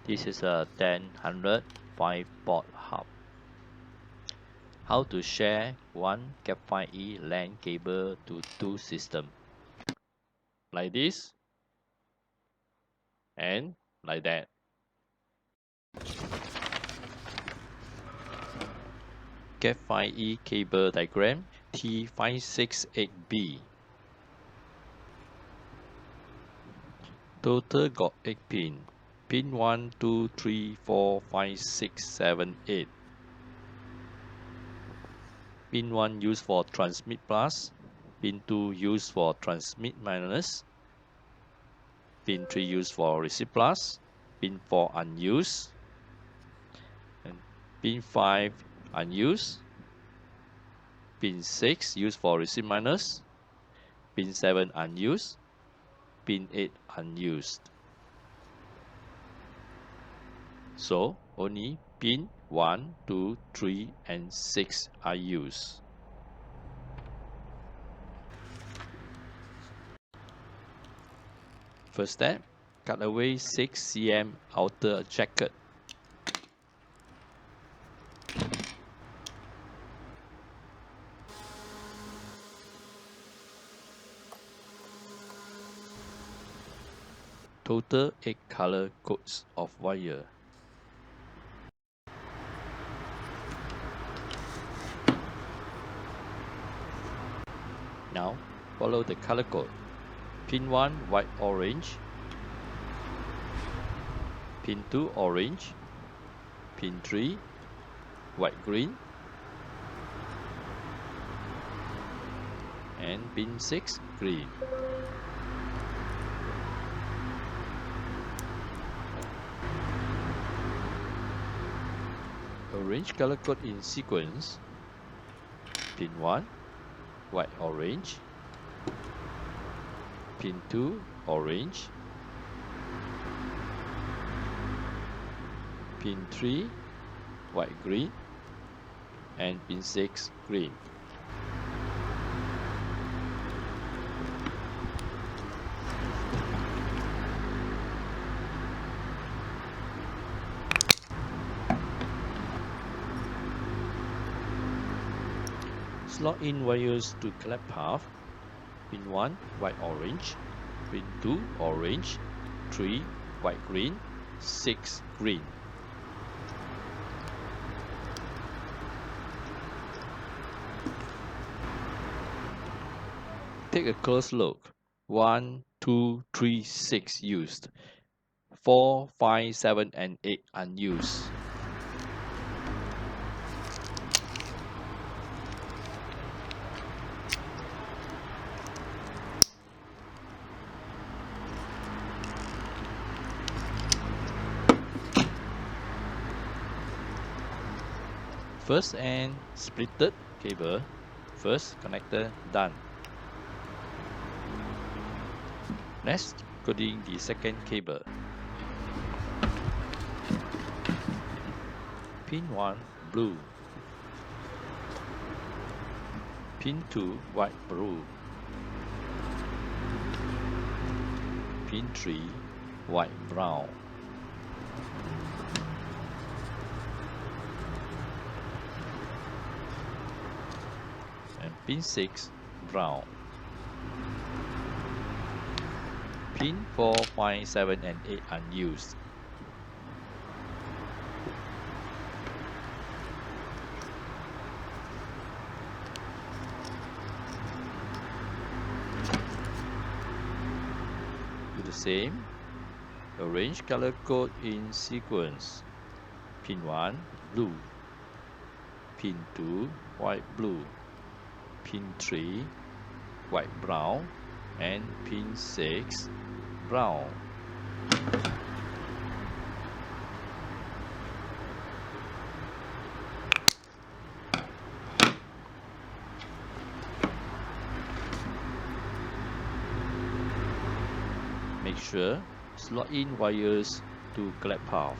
This is a 10100 5-port hub. How to share one Cat5e LAN cable to two systems. Like this and like that. Cat5e cable diagram T568B. Total got 8 pin. Pin 1, 2, 3, 4, 5, 6, 7, 8. Pin 1 used for transmit plus. Pin 2 used for transmit minus. Pin 3 used for receive plus. Pin 4 unused. And pin 5 unused. Pin 6 used for receive minus. Pin 7 unused. Pin 8 unused. So only pin 1, 2, 3 and 6 are used. First step, cut away 6 cm outer jacket. Total 8 color codes of wire. Now follow the color code. Pin 1 white orange. Pin 2 orange. Pin 3 white green. And pin 6 green. Arrange color code in sequence. Pin 1 white orange. Pin 2 orange. Pin 3 white green and pin 6 green. Slot in wires to collect path. Pin 1 white orange, pin 2 orange, 3 white green, 6 green. Take a close look. 1, 2, 3, 6 used. 4, 5, 7 and 8 unused. First and splitted cable. First connector done. Next, coding the second cable. Pin 1 blue. Pin 2 white blue. Pin 3 white brown. And pin 6 brown. Pin 4, 5, 7 and 8 unused. Do the same. Arrange color code in sequence. Pin 1 blue. Pin 2 white blue. Pin 3 white brown and pin 6 brown. Make sure slot in wires to collect path.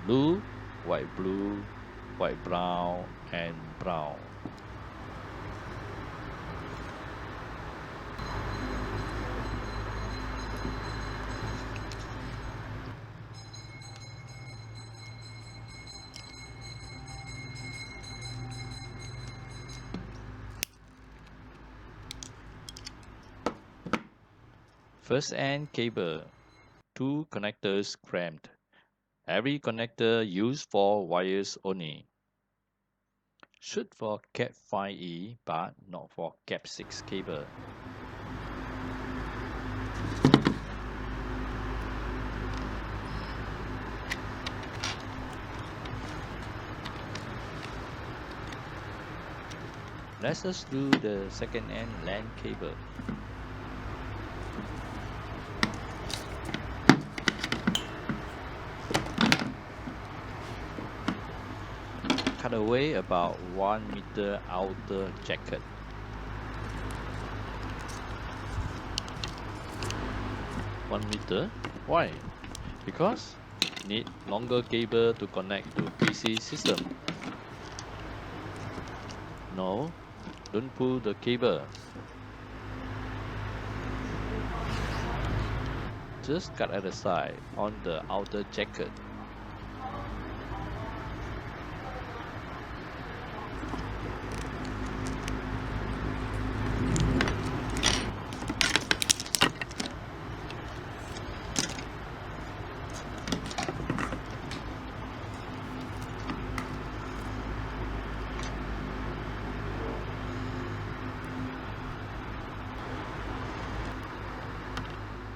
Blue, white blue, white brown and brown. First end cable, 2 connectors cramped. Every connector used for wires only. Should for Cat5e but not for Cat6 cable. Let us do the second end LAN cable. Cut away about 1 meter outer jacket. $1 meter? Why? Because need longer cable to connect to PC system. No, don't pull the cable. Just cut at the side on the outer jacket.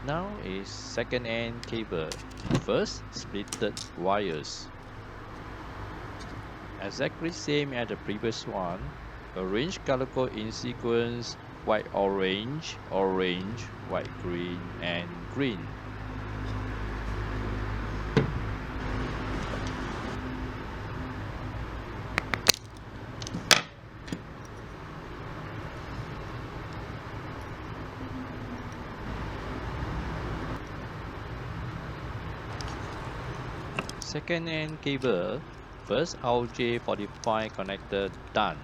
Now is second end cable. First, splitted wires. Exactly same as the previous one. Arrange color code in sequence: white orange, orange, white green, and green. Second end cable, first RJ45 connector done.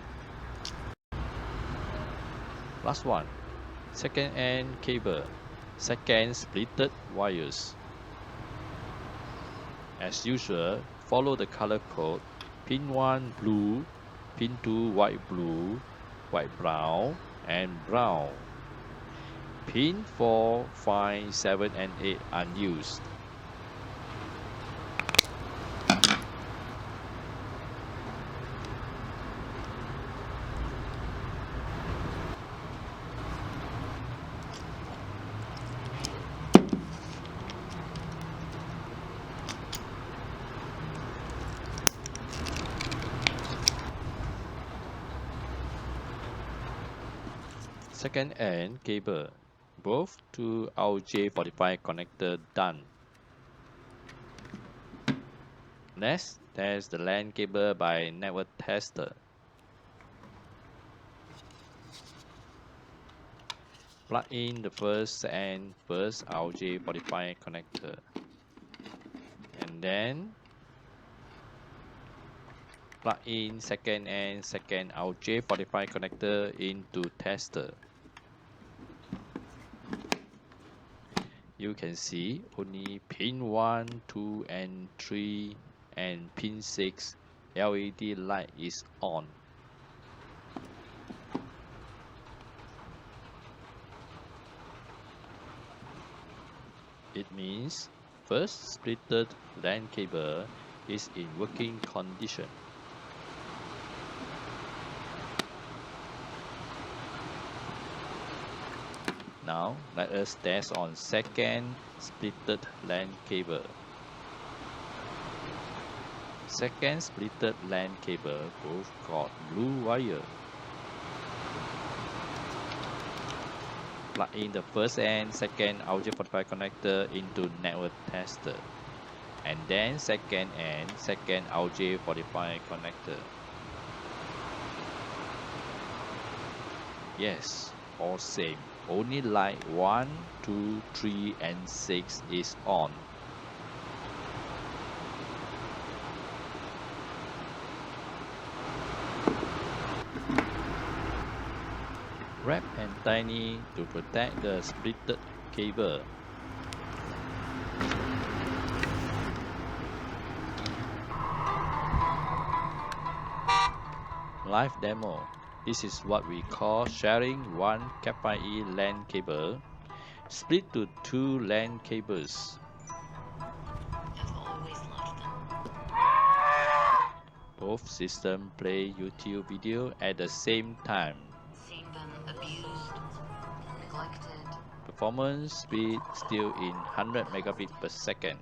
Last one, second end cable, second splitted wires. As usual, follow the color code: pin 1 blue, pin 2 white blue, white brown, and brown. Pin 4, 5, 7, and 8 unused. Second end cable, both to RJ45 connector done. Next, test the LAN cable by network tester. Plug in the first and first RJ45 connector, and then plug in second and second RJ45 connector into tester. You can see only pin 1, 2, and 3 and pin 6 LED light is on. It means first splitted LAN cable is in working condition. Now let us test on second splitted LAN cable. Second splitted LAN cable both got blue wire. Plug in the first and second RJ45 connector into network tester, and then second and second RJ45 connector. Yes, all same. Only light 1, 2, 3, and 6 is on. Wrap and tiny to protect the splitted cable. Live demo. This is what we call sharing one Cat5e LAN cable. Split to 2 LAN cables. I've always loved them. Both systems play YouTube video at the same time. Seeing them abused, neglected. Performance speed still in 100 megabits per second.